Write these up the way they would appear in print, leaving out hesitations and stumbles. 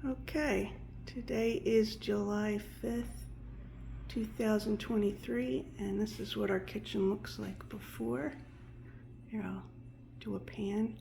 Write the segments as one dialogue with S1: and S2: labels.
S1: Okay, today is July 5th, 2023, and this is what our kitchen looks like before. Here, I'll do a pan.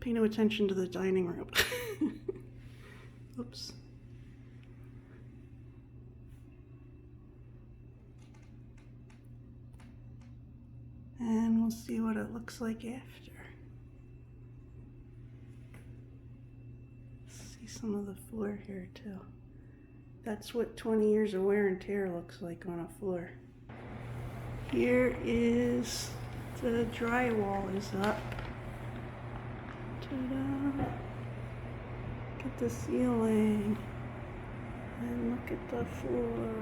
S1: Pay no attention to the dining room. Oops. And we'll see what it looks like after. See some of the floor here too. That's what 20 years of wear and tear looks like on a floor. Here is the drywall is up. Ta-da! Look at the ceiling. And look at the floor.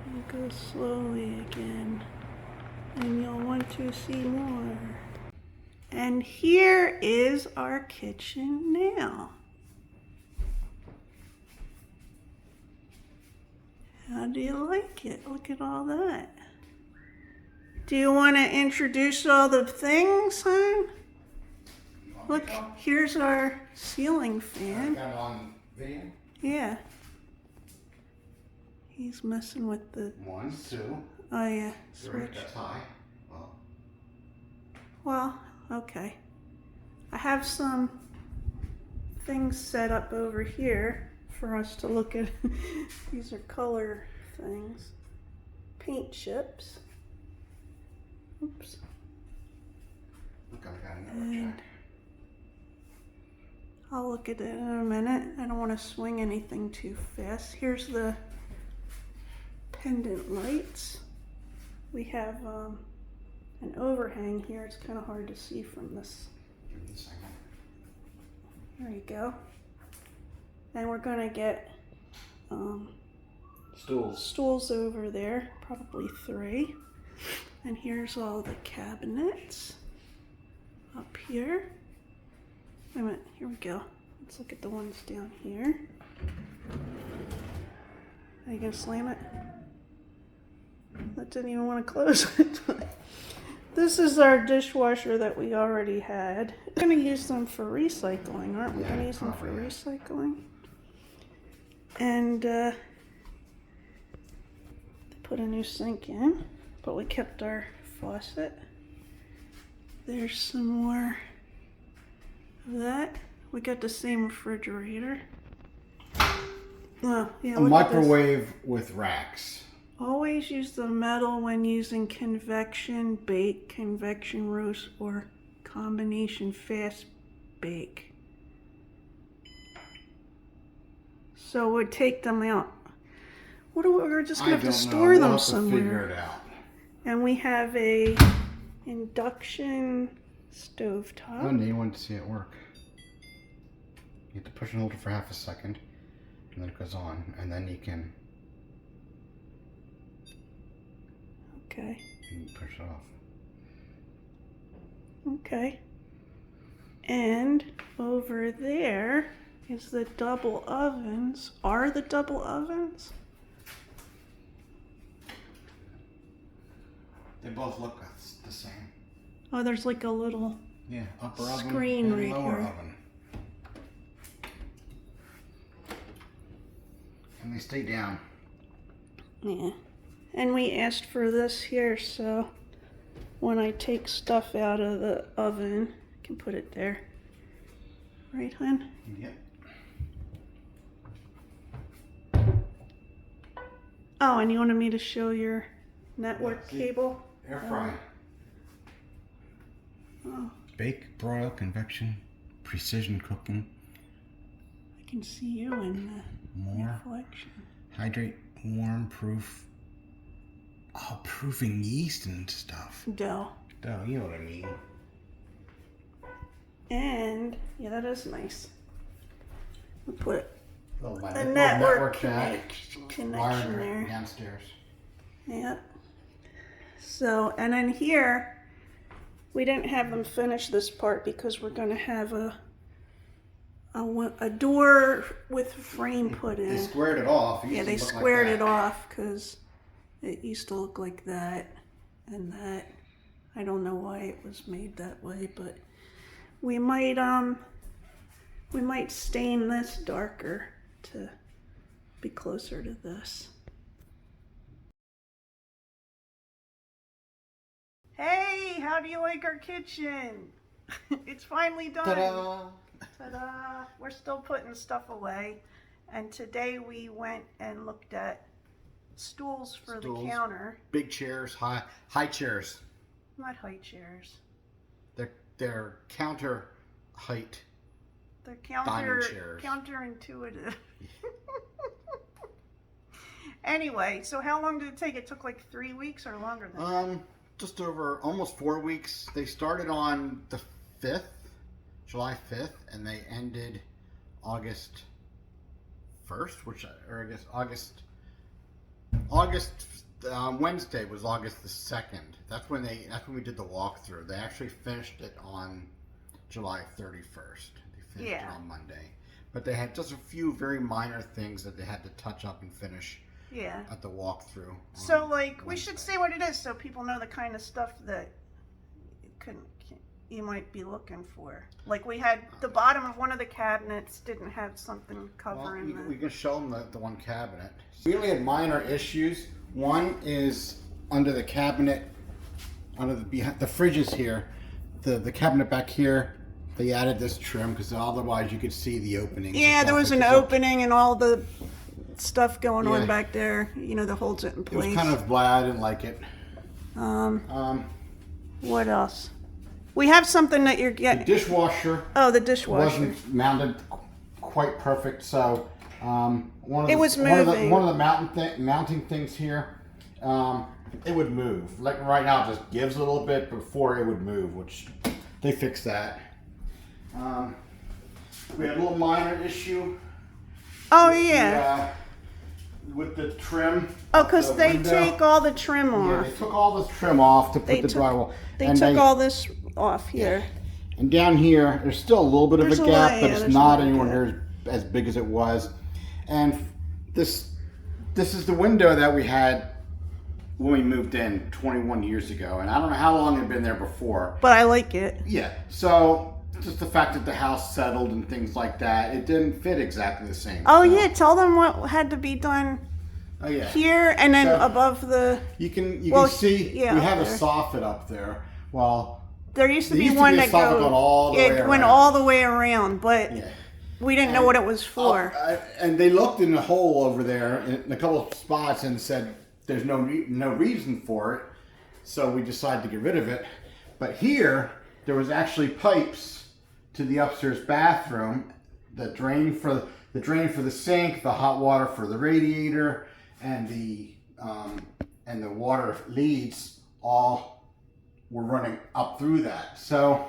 S1: And go slowly again. And you'll want to see more. And here is our kitchen now. How do you like it? Look at all that. Do you want to introduce all the things, hon? Look, here's our ceiling fan.
S2: Got it on video?
S1: Yeah. He's messing with the...
S2: 1, 2.
S1: Oh yeah,
S2: 3.
S1: switch.
S2: That's high.
S1: Well, okay. I have some things set up over here for us to look at. These are color things. Paint chips. Oops.
S2: Look, I got another check.
S1: I'll look at it in a minute. I don't want to swing anything too fast. Here's the pendant lights. We have an overhang here. It's kind of hard to see from this.
S2: Give me a second.
S1: There you go. And we're going to get stools over there, probably 3. And here's all the cabinets up here. Wait a minute, here we go. Let's look at the ones down here. Are you gonna slam it? That didn't even want to close it. This is our dishwasher that we already had. We're gonna use them for recycling, aren't we?
S2: Yeah,
S1: Gonna use them for
S2: probably.
S1: recycling. And they put a new sink in, but we kept our faucet. There's some more of that. We got the same refrigerator. Oh, yeah,
S2: A
S1: look at this.
S2: microwave with racks.
S1: Always use the metal when using convection bake, convection roast, or combination fast bake. So we'd take them out. We're just gonna have to store them
S2: We'll
S1: somewhere.
S2: Figure it out.
S1: And we have a induction stovetop.
S2: Monday, you want to see it work. You have to push and hold it for half a second, and then it goes on, and then you can
S1: Okay.
S2: push it off.
S1: Okay. And over there is the double ovens. Are the double ovens?
S2: They both look the same.
S1: Oh, there's like a little...
S2: Yeah, upper oven
S1: Screen
S2: and
S1: right
S2: lower
S1: here.
S2: oven. And they stay down.
S1: Yeah. And we asked for this here, so when I take stuff out of the oven, I can put it there. Right, hon?
S2: Yep.
S1: Oh, and you wanted me to show your network
S2: Yeah, see?
S1: cable?
S2: Air fry.
S1: Oh,
S2: Bake, broil, convection, precision cooking,
S1: I can see you in the
S2: more,
S1: reflection.
S2: hydrate, warm, proof. Oh, proofing yeast and stuff.
S1: Dough.
S2: Oh, you know what I mean.
S1: And, yeah, that is nice. We'll put
S2: Little
S1: the network
S2: jack,
S1: connection
S2: wired
S1: there.
S2: downstairs.
S1: Yep. So, and then here, we didn't have them finish this part because we're going to have a door with frame put in.
S2: They squared it off. It
S1: Yeah,
S2: used
S1: they
S2: to look like
S1: squared
S2: that.
S1: it off because it used to look like that and that. I don't know why it was made that way, but we might stain this darker to be closer to this. Hey, how do you like our kitchen? It's finally done.
S2: Ta-da!
S1: Ta-da! We're still putting stuff away. And today we went and looked at stools for the counter.
S2: Big chairs, high chairs.
S1: Not high chairs.
S2: They're counter height.
S1: They're
S2: Dining chairs.
S1: counterintuitive. Anyway, so how long did it take? It took like 3 weeks or longer than that?
S2: Just over almost 4 weeks. They started on the 5th, July 5th, and they ended August 1st, or I guess August Wednesday was August the 2nd. That's when we did the walkthrough. They actually finished it on July 31st. They finished it on Monday. But they had just a few very minor things that they had to touch up and finish at the walkthrough.
S1: So, like, we should say what it is so people know the kind of stuff that you might be looking for. Like, we had the bottom of one of the cabinets didn't have something covering it.
S2: We can show them the one cabinet. We only had minor issues. One is under the cabinet, under the fridges here, the cabinet back here. They added this trim because otherwise you could see the openings.
S1: Yeah, there was an opening and all the stuff going on back there, that holds it in place.
S2: It was kind of blah. I didn't like it.
S1: What else? We have something that you're getting.
S2: The dishwasher.
S1: Oh, the dishwasher
S2: wasn't mounted quite perfect. So one of the mounting things here, it would move. Like right now, it just gives a little bit before it would move, which they fixed that. We had a little minor issue.
S1: Oh yeah.
S2: With the trim.
S1: Oh, because they take all the trim off.
S2: Yeah, they took all the trim off to put the drywall.
S1: They took all this off here.
S2: Yeah. And down here, there's still a little bit of a gap, but it's not anywhere near as big as it was. And this is the window that we had when we moved in 21 years ago. And I don't know how long it had been there before.
S1: But I like it.
S2: Yeah. So just the fact that the house settled and things like that, it didn't fit exactly the same.
S1: Oh yeah, tell them what had to be done.
S2: Oh yeah.
S1: Here and then above the.
S2: You can see we have a soffit up there. Well,
S1: there used to be one that went all the way around, but we didn't know what it was for.
S2: And they looked in the hole over there in a couple of spots and said there's no reason for it, so we decided to get rid of it. But here there was actually pipes to the upstairs bathroom, the drain for the sink, the hot water for the radiator, and the water leads all were running up through that. So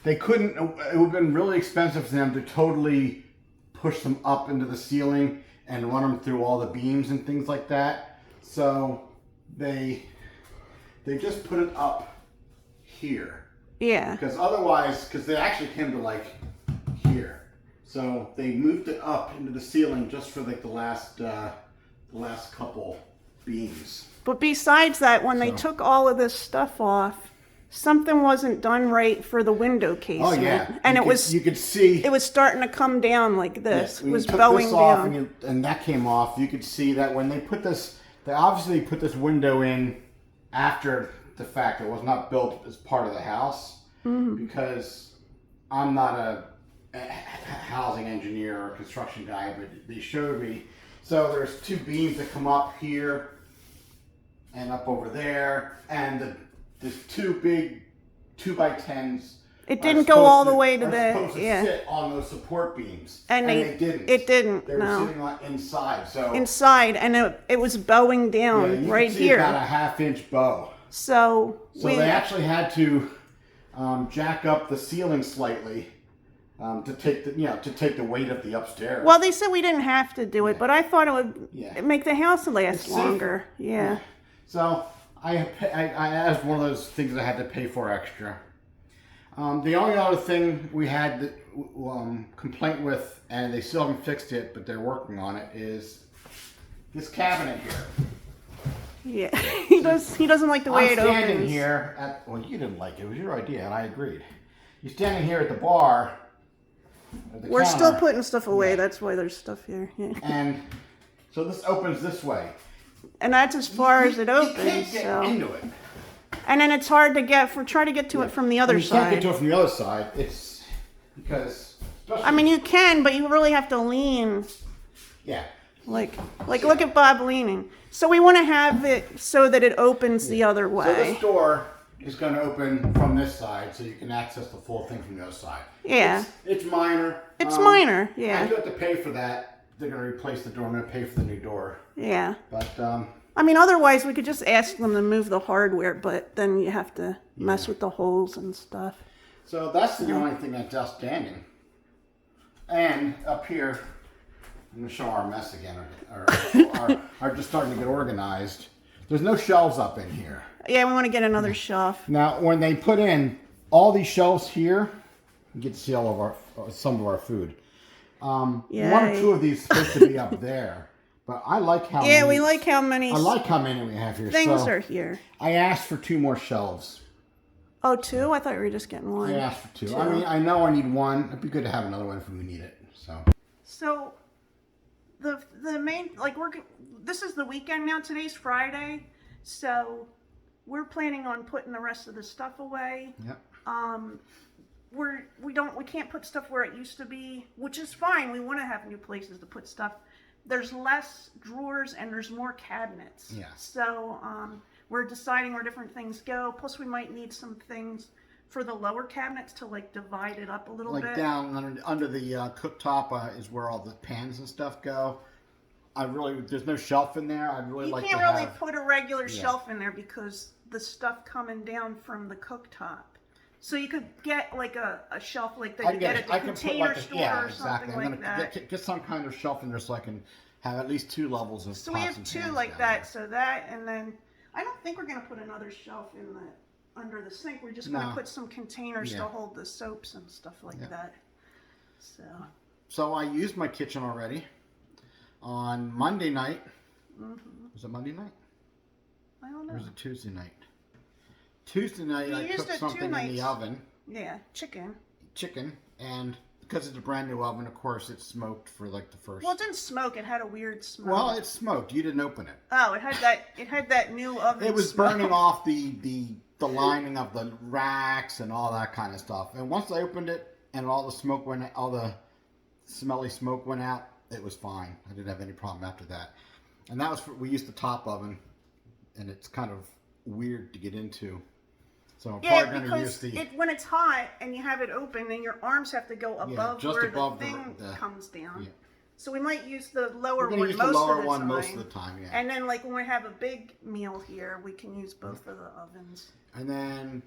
S2: they couldn't. It would have been really expensive for them to totally push them up into the ceiling and run them through all the beams and things like that. So they just put it up here.
S1: Yeah.
S2: Because otherwise, they actually came to like here, so they moved it up into the ceiling just for like the last couple beams.
S1: But besides that, when they took all of this stuff off, something wasn't done right for the window casement.
S2: Oh yeah,
S1: and
S2: you could see
S1: it was starting to come down like this.
S2: Yes,
S1: it was
S2: took
S1: bowing
S2: this off
S1: down,
S2: and that came off. You could see that when they put this, they obviously put this window in after the fact. It was not built as part of the house because I'm not a housing engineer or construction guy, but they showed me. So there's two beams that come up here and up over there, and there's two big 2x10s.
S1: It didn't go all the way to
S2: sit on those support beams,
S1: and they didn't. It didn't.
S2: They were sitting on
S1: inside, and it was bowing down right
S2: could see
S1: here.
S2: About a half-inch bow.
S1: So
S2: they actually had to jack up the ceiling slightly to take the weight of the upstairs.
S1: Well, they said we didn't have to do it, but I thought it would make the house last longer. Yeah.
S2: So I asked one of those things I had to pay for extra. The only other thing we had complaint with, and they still haven't fixed it, but they're working on it, is this cabinet here.
S1: Yeah, he doesn't like the way it opens.
S2: I'm standing here you didn't like it. It was your idea, and I agreed. You're standing here at the bar. At the
S1: We're
S2: counter,
S1: still putting stuff away.
S2: Yeah.
S1: That's why there's stuff here. Yeah.
S2: And so this opens this way.
S1: And that's as far as it
S2: You
S1: opens.
S2: can't get
S1: So.
S2: into it.
S1: And then it's hard to try to get to it from the other
S2: You
S1: side.
S2: can't get to it from the other side. It's because.
S1: I mean, you can, but you really have to lean.
S2: Yeah.
S1: Like look at Bob leaning. So we want to have it so that it opens the other
S2: So
S1: way.
S2: this door is going to open from this side, so you can access the full thing from the other side.
S1: Yeah.
S2: It's minor.
S1: It's minor,
S2: I
S1: yeah.
S2: do have to pay for that. They're going to replace the door. I'm going to pay for the new door.
S1: Yeah.
S2: But
S1: I mean, otherwise we could just ask them to move the hardware, but then you have to mess with the holes and stuff.
S2: so that's the only thing that's outstanding. And up here, I'm going to show our mess again, are just starting to get organized. There's no shelves up in here.
S1: Yeah, we want to get another shelf.
S2: Now, when they put in all these shelves here, you get to see all of our some of our food. One or two of these supposed to be up there, but I like how
S1: Yeah,
S2: many,
S1: we like how many
S2: I like how many we have here.
S1: things
S2: so
S1: are here.
S2: I asked for 2 more shelves.
S1: Oh, 2? I thought we were just getting one.
S2: I asked for 2. I mean, I know I need 1. It'd be good to have another one if we need it.
S1: So the main, like, this is the weekend now. Today's Friday, so we're planning on putting the rest of the stuff away.
S2: Yep.
S1: We can't put stuff where it used to be, which is fine. We want to have new places to put stuff. There's less drawers and there's more cabinets.
S2: Yes.
S1: So we're deciding where different things go. Plus, we might need some things for the lower cabinets to like divide it up a little bit.
S2: Like down under the cooktop is where all the pans and stuff go. There's no shelf in there. I'd really like to have.
S1: You can't really put a regular shelf in there because the stuff coming down from the cooktop. So you could get like a shelf like that you get at the container store or something like that.
S2: Get some kind of shelf in there so I can have at least 2 levels of
S1: So we have 2 like that. So that, and then I don't think we're going to put another shelf in under the sink. We're just going to put some containers to hold the soaps and stuff like that. So
S2: I used my kitchen already on Monday night. Was it Monday night?
S1: I don't know.
S2: Or was it Tuesday night? Tuesday night I cooked something in the oven.
S1: Yeah, chicken,
S2: and because it's a brand new oven, of course, it smoked for like the first.
S1: Well, it didn't smoke. It had a weird smoke.
S2: Well, it smoked. You didn't open it.
S1: Oh, it had that new oven.
S2: It was
S1: smoke.
S2: burning off the lining of the racks and all that kind of stuff. And once I opened it and all the smelly smoke went out, it was fine. I didn't have any problem after that. And that was we used the top oven, and it's kind of weird to get into. So I'm probably going to use
S1: when it's hot and you have it open, then your arms have to go above where the thing comes down. Yeah. So we might use the lower one most of the time. Yeah. And then like when we have a big meal here, we can use both of the ovens.
S2: And then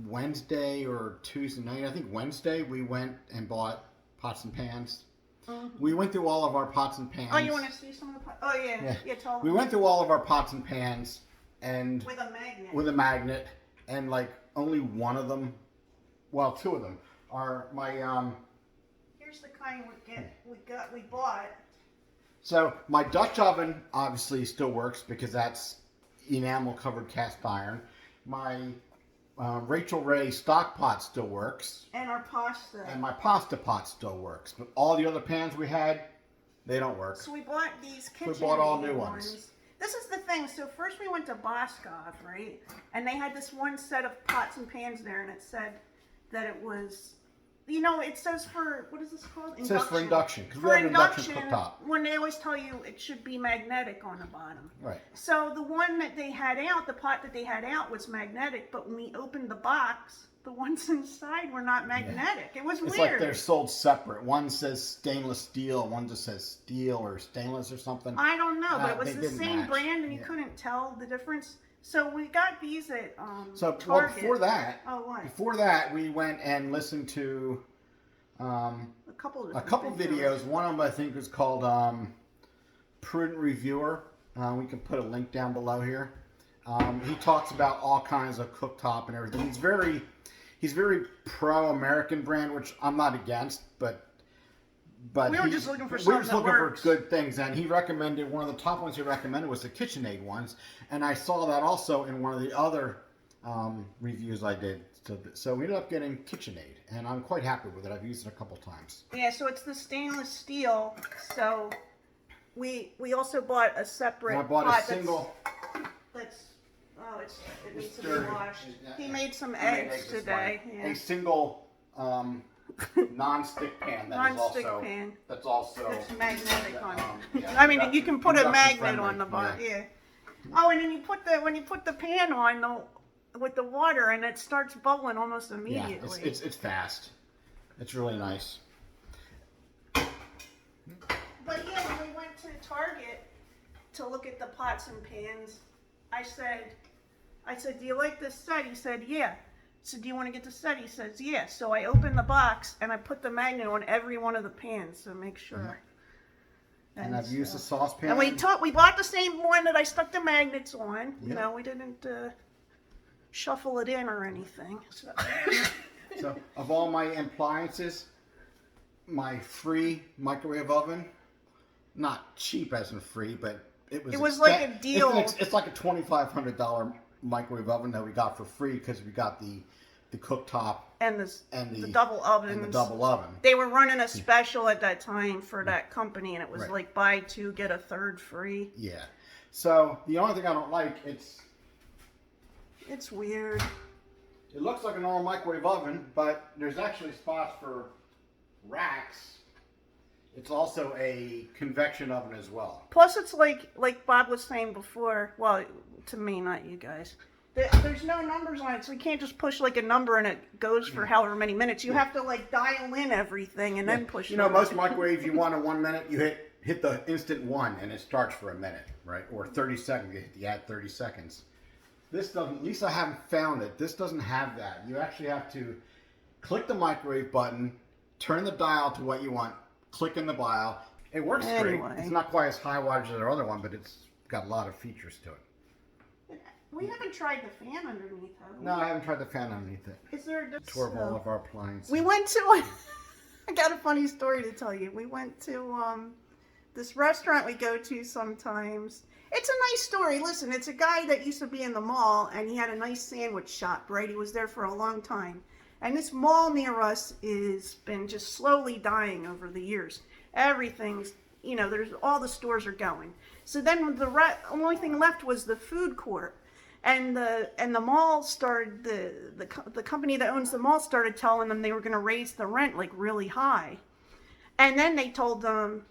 S2: Wednesday or Tuesday night, I think Wednesday, we went and bought pots and pans. We went through all of our pots and pans.
S1: Oh, you want to see some of the pots? Oh, yeah. Yeah,
S2: we went through all of our pots and pans and with a magnet. And like only one of them, well, 2 of them are my.
S1: Here's the kind we bought.
S2: So my Dutch oven obviously still works because that's enamel covered cast iron. My Rachel Ray stock pot still works.
S1: And our pasta.
S2: And my pasta pot still works. But all the other pans we had, they don't work.
S1: So we bought these kitchen.
S2: We bought all new ones.
S1: This is the thing. So first we went to Boscov, right? And they had this one set of pots and pans there, and it said that it was, it says for, what is this called?
S2: Induction. It says for induction. Because we have an induction cooktop.
S1: When they always tell you it should be magnetic on the bottom.
S2: Right.
S1: So the one that they had out, the pot that they had out was magnetic, but when we opened the box, the ones inside were not magnetic. Yeah. It was weird.
S2: It's like they're sold separate. One says stainless steel, one just says steel or stainless or something.
S1: I don't know, but it was the same brand, and you couldn't tell the difference. So we got these at Target.
S2: Well, before that,
S1: what?
S2: We went and listened to a couple videos. One of them I think was called Prudent Reviewer. We can put a link down below here. He talks about all kinds of cooktop and everything. He's very pro-American brand, which I'm not against, but
S1: we were just looking for something that works.
S2: for good things, and he recommended, one of the top ones he recommended was the KitchenAid ones, and I saw that also in one of the other reviews I did. So we ended up getting KitchenAid, and I'm quite happy with it. I've used it a couple times.
S1: Yeah, so it's the stainless steel. So we also bought a separate
S2: And I bought
S1: pot
S2: a single.
S1: it needs to be washed. He made some eggs today. Yeah.
S2: A single non-stick pan that's
S1: magnetic on it.
S2: yeah,
S1: I mean, you can put a magnet
S2: friendly.
S1: on the bottom. Yeah. Oh, and then when you put the pan on with the water, and it starts bubbling almost immediately.
S2: Yeah, it's fast. It's really nice.
S1: But yeah, when we went to Target to look at the pots and pans, I said, do you like this set? He said, yeah. So do you want to get the set? He says, yeah. So I opened the box and I put the magnet on every one of the pans to make sure.
S2: Mm-hmm. And I've used the saucepan.
S1: And we bought the same one that I stuck the magnets on. You know, we didn't shuffle it in or anything. So.
S2: So of all my appliances, my free microwave oven, not cheap as in free, but it was
S1: like a deal.
S2: It's like a $2,500 microwave oven that we got for free because we got the cooktop
S1: and the double ovens.
S2: And the double oven.
S1: They were running a special at that time for that company, and it was like buy two get a third free.
S2: Yeah. So the only thing I don't like,
S1: it's weird.
S2: It looks like a normal microwave oven, but there's actually spots for racks. It's also a convection oven as well.
S1: Plus, it's like Bob was saying before. Well, to me, not you guys. There's no numbers on it, so you can't just push like a number and it goes for however many minutes. You have to like dial in everything and then push.
S2: You know, most microwaves you want in 1 minute, you hit the instant one and it starts for a minute, right? Or 30 seconds. You add 30 seconds. This doesn't. At least I haven't found it. This doesn't have that. You actually have to click the microwave button, turn the dial to what you want, click in the dial. It works great. It's not quite as high wattage as our other one, but it's got a lot of features to it.
S1: We haven't tried the fan underneath, have we?
S2: No, I haven't tried the fan underneath it.
S1: Is there a
S2: tour of all of our appliances?
S1: We went to. I got a funny story to tell you. We went to this restaurant we go to sometimes. It's a nice story. Listen, it's a guy that used to be in the mall, and he had a nice sandwich shop, right? He was there for a long time. And this mall near us has been just slowly dying over the years. Everything's, there's all the stores are going. So then the only thing left was the food court. And the mall started, the company that owns the mall started telling them they were going to raise the rent like really high. And then they told them,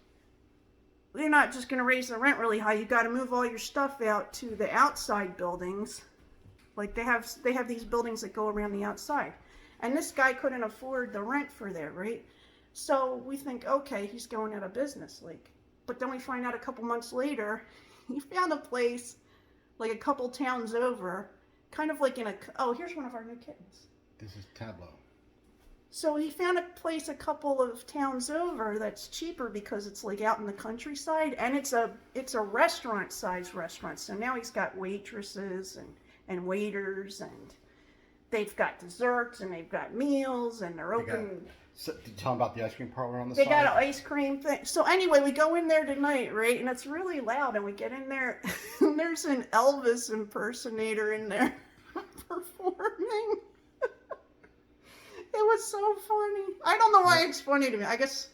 S1: you're not just going to raise the rent really high. You got to move all your stuff out to the outside buildings. Like they have these buildings that go around the outside. And this guy couldn't afford the rent for there, right? So we think, okay, he's going out of business. But then we find out a couple months later, he found a place like a couple towns over, kind of like here's one of our new kittens.
S2: This is Tableau.
S1: So he found a place a couple of towns over that's cheaper because it's like out in the countryside, and it's a restaurant-sized restaurant. So now he's got waitresses and waiters, and they've got desserts, and they've got meals, and they're open.
S2: So, did you tell them about the ice cream parlor on the
S1: side? They got
S2: an
S1: ice cream thing. So anyway, we go in there tonight, right? And it's really loud, and we get in there, and there's an Elvis impersonator in there performing. It was so funny. I don't know why it's funny to me. I guess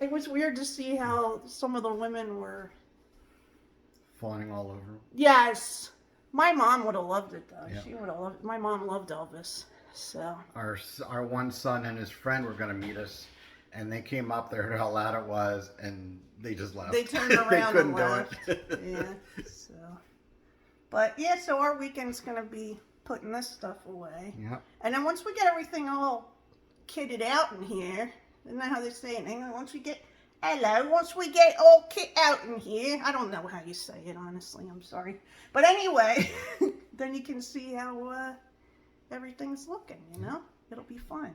S1: it was weird to see how some of the women were
S2: fawning all over.
S1: Yes. My mom would have loved it, though.
S2: Yeah.
S1: She would have loved it. My mom loved Elvis. So
S2: our one son and his friend were going to meet us, and they came up, they heard how loud it was, and they just left.
S1: They turned around
S2: they
S1: and left. Yeah. So, but yeah, so our weekend's going to be putting this stuff away.
S2: Yeah.
S1: And then once we get everything all kitted out in here, isn't that how they say it in England? Once we get all kit out in here, I don't know how you say it, honestly, I'm sorry. But anyway, then you can see how everything's looking, It'll be fun.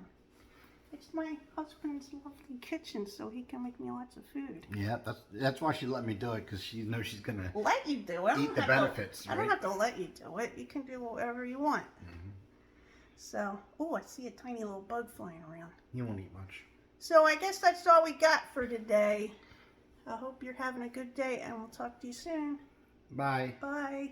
S1: It's my husband's lovely kitchen, so he can make me lots of food.
S2: Yeah, that's why she let me do it, because she knows she's going to
S1: let you do it.
S2: Eat the benefits.
S1: I don't have to let you do it. You can do whatever you want.
S2: Mm-hmm.
S1: So, I see a tiny little bug flying around.
S2: You won't eat much.
S1: So I guess that's all we got for today. I hope you're having a good day, and we'll talk to you soon.
S2: Bye.
S1: Bye.